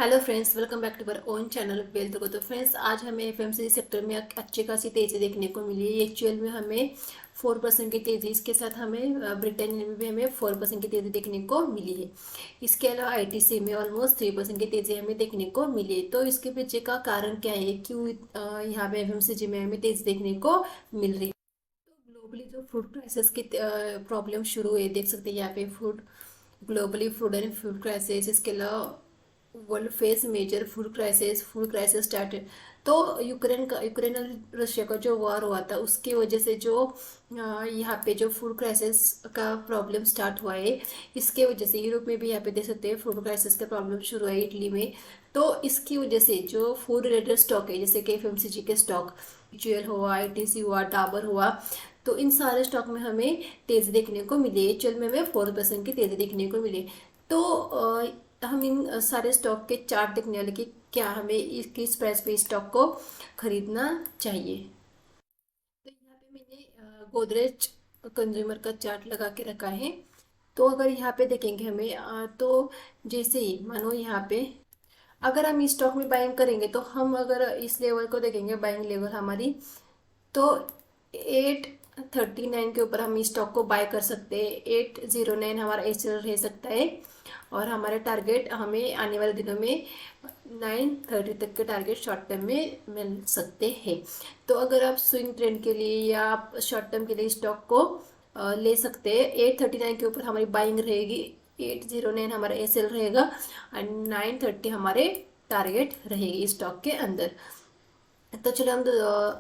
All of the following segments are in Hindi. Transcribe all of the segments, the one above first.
Hello friends, welcome back to our own channel wealth को। तो फ्रेंड्स, आज हमें एफएमसीजी सेक्टर में अच्छी खासी तेज़ी देखने को मिली है। एक्चुअल में हमें 4% की तेज़ी, इसके साथ हमें ब्रिटेन में भी हमें 4% की तेज़ी देखने को मिली है। इसके अलावा आईटीसी में ऑलमोस्ट 3% की तेज़ी हमें देखने को मिली है। तो इसके पीछे का कारण क्या है, क्यों यहाँ पे एफएमसीजी में हमें तेज़ी देखने को मिल रही है। तो ग्लोबली जो फूड क्राइसिस की प्रॉब्लम शुरू हुई, देख सकते हैं यहाँ पे food globally food and food crisis. इसके अलावा world face major food crisis started. तो यूक्रेन और रशिया का जो वॉर हुआ था, उसकी वजह से जो यहाँ पे जो फूड क्राइसिस का प्रॉब्लम स्टार्ट हुआ है, इसके वजह से यूरोप में भी यहाँ पे देख सकते हैं फूड क्राइसिस का प्रॉब्लम शुरू है इटली में। तो इसकी वजह से जो फूड रिलेटेड स्टॉक है, जैसे कि एफएमसीजी के स्टॉक, एचयूएल हुआ, आईटीसी हुआ, डाबर हुआ, तो इन सारे स्टॉक में हमें तेज़ी देखने को मिली है। एचयूएल में हमें 4% की तेज़ी देखने को मिली। तो हम इन सारे स्टॉक के चार्ट देखने वाले कि क्या हमें किस प्राइस पे स्टॉक को खरीदना चाहिए। तो यहाँ पे मैंने गोदरेज कंज्यूमर का चार्ट लगा के रखा है। तो अगर यहाँ पे देखेंगे हमें तो जैसे ही मानो यहाँ पे अगर हम इस स्टॉक में बाइंग करेंगे, तो हम अगर इस लेवल को देखेंगे, बाइंग लेवल हमारी, तो 839 के ऊपर हम इस स्टॉक को बाय कर सकते हैं। 809 हमारा एसएल रह सकता है, और हमारे टारगेट हमें आने वाले दिनों में 930 तक के टारगेट शॉर्ट टर्म में मिल सकते हैं। तो अगर आप स्विंग ट्रेंड के लिए या आप शॉर्ट टर्म के लिए स्टॉक को ले सकते हैं। 839 के ऊपर हमारी बाइंग रहेगी, 809 हमारा एसएल रहेगा, एंड 930 हमारे टारगेट रहेगी स्टॉक के अंदर। तो चलो हम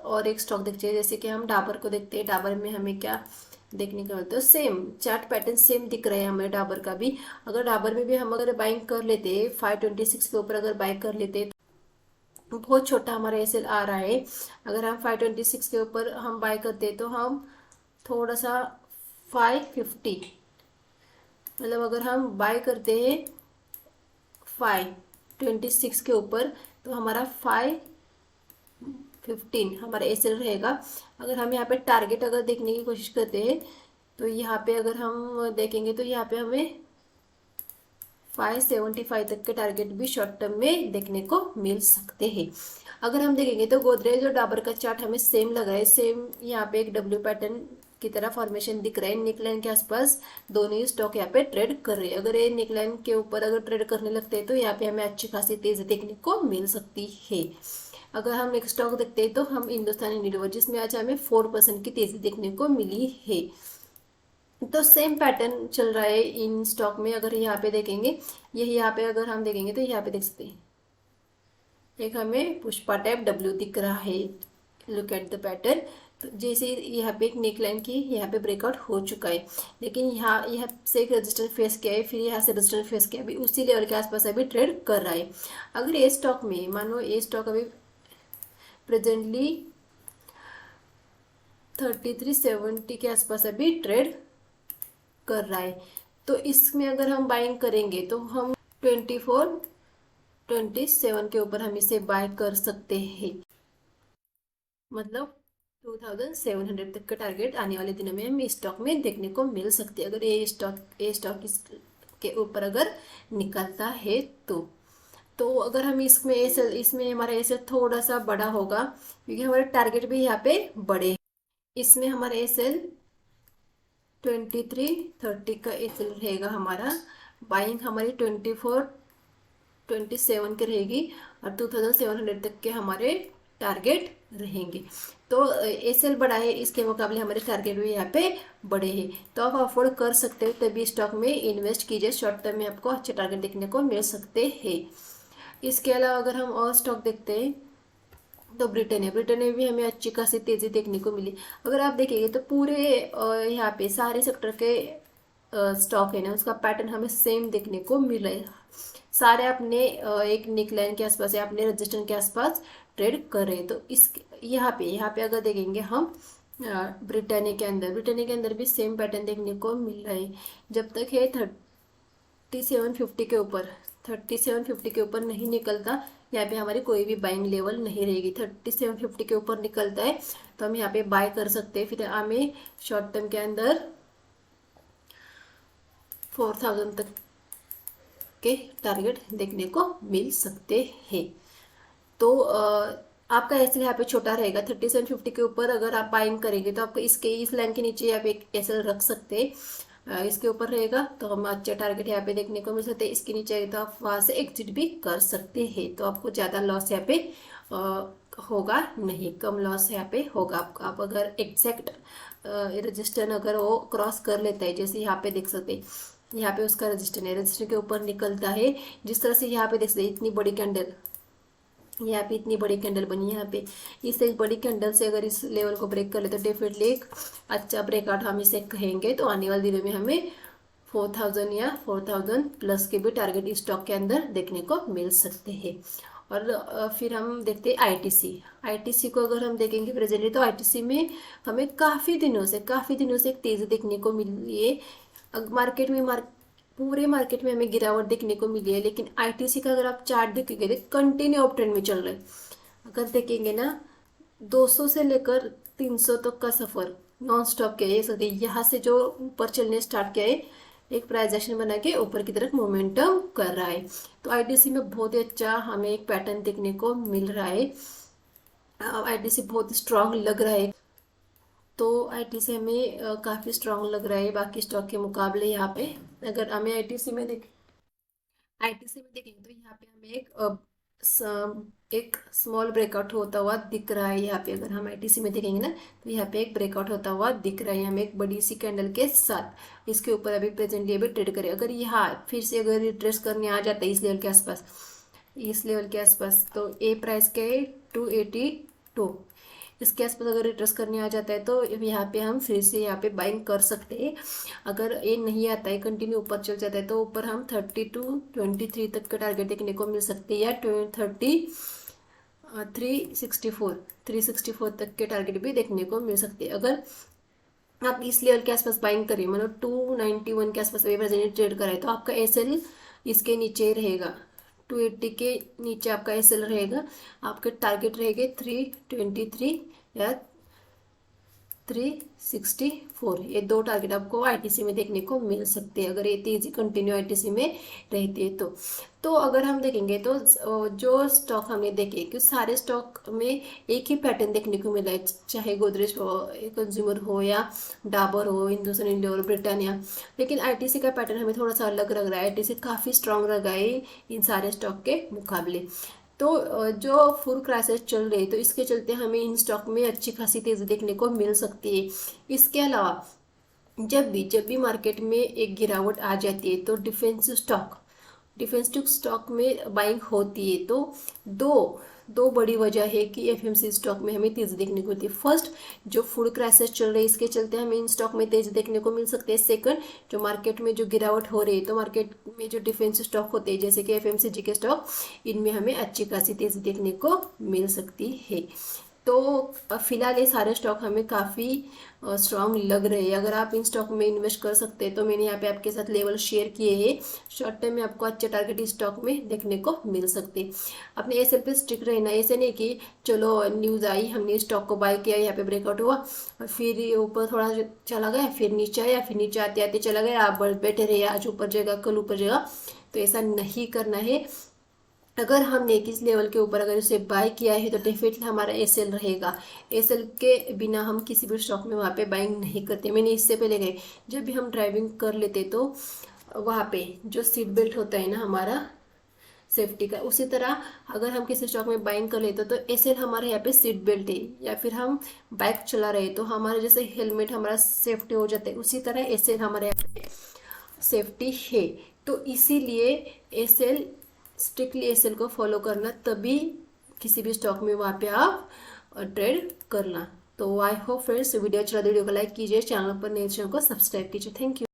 और एक स्टॉक देखते हैं, जैसे कि हम डाबर को देखते हैं। डाबर में हमें क्या देखने को मिलता है, सेम चार्ट पैटर्न सेम दिख रहे हैं हमें डाबर का भी। अगर डाबर में भी हम अगर बाइंग कर लेते हैं 526 के ऊपर अगर बाइंग कर लेते, तो बहुत छोटा हमारा एसएल आ रहा है। अगर हम 526 के ऊपर हम बाय करते तो हम थोड़ा सा 550, मतलब अगर हम बाय करते हैं 526 के ऊपर, तो हमारा 515 हमारा एसएल रहेगा। अगर हम यहाँ पे टारगेट अगर देखने की कोशिश करते हैं, तो यहाँ पे अगर हम देखेंगे तो यहाँ पे हमें 575 तक के टारगेट भी शॉर्ट टर्म में देखने को मिल सकते हैं। अगर हम देखेंगे तो गोदरेज और डाबर का चार्ट हमें सेम लग रहा है। सेम यहाँ पे एक डब्ल्यू पैटर्न की तरह फॉर्मेशन दिख रहा है। नेकलाइन के आसपास दोनों ही स्टॉक यहाँ पे ट्रेड कर रहे हैं। अगर ये नेकलाइन के ऊपर अगर ट्रेड करने लगते हैं, तो यहाँ पे हमें अच्छी खासी तेजी देखने को मिल सकती है। अगर हम एक स्टॉक देखते हैं, तो हम हिंदुस्तान यूनिलीवर, जिसमें आज हमें 4% की तेजी देखने को मिली है। तो सेम पैटर्न चल रहा है इन स्टॉक में। अगर यहाँ पे देखेंगे, यही यहाँ पे अगर हम देखेंगे, तो यहाँ पे देख सकते हैं एक हमें पुष्पा टाइप डब्ल्यू दिख रहा है। Look at the pattern. तो जैसे यहाँ पे एक नेकलाइन की यहाँ पे ब्रेकआउट हो चुका है, लेकिन यहाँ से एक रजिस्टेंस फेस किया है, फिर यहाँ से रजिस्टेंस फेस किया, अभी उसी लेवल के आसपास अभी ट्रेड कर रहा है। अगर ये स्टॉक में मानो ये स्टॉक अभी प्रेजेंटली 3370 के आसपास अभी ट्रेड कर रहा है, तो इसमें अगर हम बाइंग करेंगे तो हम 2427 के ऊपर हम इसे बाय कर सकते हैं। मतलब 2700 तक का टारगेट आने वाले दिनों में हम इस स्टॉक में देखने को मिल सकती है, अगर ये स्टॉक के ऊपर अगर निकलता है तो अगर हम इसमें हमारा एसएल थोड़ा सा बड़ा होगा, क्योंकि हमारे टारगेट भी यहाँ पे बड़े हैं। इसमें हमारा एसएल 2330 का एसएल रहेगा हमारा। बाइंग हमारी 2427 की रहेगी, और 2700 तक के हमारे टारगेट रहेंगे। तो एसएल बड़ा है, इसके मुकाबले हमारे टारगेट भी यहाँ पे बड़े हैं। तो आप अफोर्ड कर सकते हो, तभी स्टॉक में इन्वेस्ट कीजिए। शॉर्ट टर्म में आपको अच्छे टारगेट देखने को मिल सकते हैं। इसके अलावा अगर हम और स्टॉक देखते हैं, तो ब्रिटेन में भी हमें अच्छी खासी तेज़ी देखने को मिली। अगर आप देखेंगे तो पूरे यहाँ पे सारे सेक्टर के स्टॉक है ना, उसका पैटर्न हमें सेम देखने को मिला है। सारे अपने एक नेकलाइन के आसपास या अपने रजिस्टर के आसपास ट्रेड कर रहे हैं। तो इस यहाँ पे अगर देखेंगे हम ब्रिटानिया के अंदर भी सेम पैटर्न देखने को मिल रहा है। जब तक है 3750 के ऊपर 3750 के ऊपर नहीं निकलता, यहाँ पे हमारी कोई भी बाइंग लेवल नहीं रहेगी। 3750 के ऊपर निकलता है तो हम यहाँ पे बाय कर सकते हैं। फिर हमें शॉर्ट टर्म के अंदर 4000 तक के टारगेट देखने को मिल सकते हैं। तो आपका एसएल यहाँ पे छोटा रहेगा 3750 के ऊपर। अगर आप बाइंग करेंगे तो आपको इसके इस लाइन के नीचे यहाँ पे एक एसएल रख सकते हैं, इसके ऊपर रहेगा तो हम अच्छा टारगेट यहाँ पे देखने को मिल सकते हैं। इसके नीचे आएगा तो आप वहाँ से एग्जिट भी कर सकते हैं, तो आपको ज़्यादा लॉस यहाँ पे होगा नहीं, कम लॉस यहाँ पे होगा आपको। आप अगर एग्जैक्ट रजिस्टर अगर वो क्रॉस कर लेता है, जैसे यहाँ पे देख सकते हैं यहाँ पे उसका रजिस्टर है, रजिस्टर के ऊपर निकलता है, जिस तरह से यहाँ पे देख सकते हैं इतनी बड़ी कैंडल, यहाँ पे इतनी बड़ी कैंडल बनी है यहाँ पे, इससे बड़ी कैंडल से अगर इस लेवल को ब्रेक कर ले तो डेफिनेटली एक अच्छा ब्रेकआउट हम इसे कहेंगे। तो आने वाले दिनों में हमें 4000 या 4000 प्लस के भी टारगेट इस स्टॉक के अंदर देखने को मिल सकते हैं। और फिर हम देखते हैं आईटीसी को अगर हम देखेंगे प्रेजेंटली, तो आईटीसी में हमें काफ़ी दिनों से एक तेज़ी देखने को मिली है। पूरे मार्केट में हमें गिरावट देखने को मिली है, लेकिन आईटीसी का अगर आप चार्ट देखेंगे तो कंटिन्यू अप ट्रेंड में चल रहा है। अगर देखेंगे ना 200 से लेकर 300 तक का सफ़र नॉन स्टॉप किया है। यहाँ से जो ऊपर चलने स्टार्ट किया है, एक प्राइस एक्शन बना के ऊपर की तरफ मोमेंटम कर रहा है। तो आईटीसी में बहुत ही अच्छा हमें एक पैटर्न देखने को मिल रहा है। आईटीसी बहुत स्ट्रांग लग रहा है, तो आईटीसी हमें काफ़ी स्ट्रांग लग रहा है बाकी स्टॉक के मुकाबले। यहाँ पे अगर हमें आईटीसी में देखेंगे तो यहाँ पे हमें एक स्मॉल ब्रेकआउट होता हुआ दिख रहा है। यहाँ पे अगर हम आईटीसी में देखेंगे ना तो यहाँ पे एक ब्रेकआउट होता हुआ दिख रहा है हमें एक बड़ी सी कैंडल के साथ। इसके ऊपर अभी प्रेजेंटली अभी ट्रेड करें, अगर यहाँ फिर से अगर रिट्रेस करने आ जाता है इस लेवल के आसपास, तो ए प्राइस के 282, इसके आसपास अगर रिट्रेस करने आ जाता है तो यहाँ पे हम फिर से यहाँ पे बाइंग कर सकते हैं। अगर ये नहीं आता है, कंटिन्यू ऊपर चल जाता है, तो ऊपर हम 3223 तक का टारगेट देखने को मिल सकते हैं, या 364 तक के टारगेट भी देखने को मिल सकते हैं। अगर आप इस लेवल के आसपास बाइंग करें, मतलब 291 के आसपास अभी प्रेजेंट ट्रेड करें, तो आपका एसएल इसके नीचे रहेगा, 280 के नीचे आपका एसएल रहेगा। आपके टारगेट रहेंगे 323 या 364। ये दो टारगेट आपको आईटीसी में देखने को मिल सकते हैं अगर ये तेजी कंटिन्यू आईटीसी में रहती है तो अगर हम देखेंगे तो जो स्टॉक हमने देखे कि सारे स्टॉक में एक ही पैटर्न देखने को मिला है, चाहे गोदरेज कंज्यूमर हो या डाबर हो, हिंदुस्तान यूनिलीवर, ब्रिटानिया, लेकिन आईटीसी का पैटर्न हमें थोड़ा सा अलग लग रहा है। आईटीसी काफ़ी स्ट्रांग लगा है इन सारे स्टॉक के मुकाबले। तो जो फुल क्राइसिस चल रही है, तो इसके चलते हमें इन स्टॉक में अच्छी खासी तेज़ी देखने को मिल सकती है। इसके अलावा जब भी मार्केट में एक गिरावट आ जाती है तो डिफेंसिव स्टॉक में बाइंग होती है। तो दो बड़ी वजह है कि एफएमसी स्टॉक में हमें तेज़ी देखने को मिलती है। फर्स्ट, जो फूड क्राइसिस चल रही है इसके चलते हमें इन स्टॉक में तेज़ी देखने को मिल सकती है। सेकंड, जो मार्केट में जो गिरावट हो रही है, तो मार्केट में जो डिफेंसिव स्टॉक होते हैं जैसे कि एफएमसीजी के स्टॉक, इनमें हमें अच्छी खासी तेज़ी देखने को मिल सकती है। तो फिलहाल ये सारे स्टॉक हमें काफ़ी स्ट्रांग लग रहे हैं। अगर आप इन स्टॉक में इन्वेस्ट कर सकते हैं तो मैंने यहाँ पे आपके साथ लेवल शेयर किए हैं। शॉर्ट टाइम में आपको अच्छे टारगेट इस स्टॉक में देखने को मिल सकते हैं। अपने एसएल पे स्टिक रहना, ऐसे नहीं कि चलो न्यूज़ आई हमने स्टॉक को बाय किया, यहाँ पे ब्रेकआउट हुआ और फिर ऊपर थोड़ा चला गया, फिर नीचे आया, फिर नीचे आते आते चला गया, आप बैठे रहे आज ऊपर जाएगा कल ऊपर जाएगा, तो ऐसा नहीं करना है। अगर हमने किस लेवल के ऊपर अगर उसे बाय किया है तो डेफिनेटली हमारा एसएल रहेगा। एसएल के बिना हम किसी भी स्टॉक में वहाँ पे बाइंग नहीं करते। मैंने इससे पहले गए जब भी हम ड्राइविंग कर लेते तो वहाँ पे जो सीट बेल्ट होता है ना हमारा सेफ्टी का, उसी तरह अगर हम किसी स्टॉक में बाइंग कर लेते तो एसएल हमारे यहाँ पे सीट बेल्ट है, या फिर हम बाइक चला रहे तो हमारे जैसे हेलमेट हमारा सेफ्टी हो जाता है, उसी तरह एसएल हमारे यहाँ पे सेफ्टी है। तो इसीलिए एसएल स्ट्रिक्टली एसएल को फॉलो करना, तभी किसी भी स्टॉक में वहाँ पे आप ट्रेड करना। तो आई होप फ्रेंड्स वीडियो अच्छा लगा, वीडियो को लाइक कीजिए, चैनल पर नए चैनल को सब्सक्राइब कीजिए। Thank you.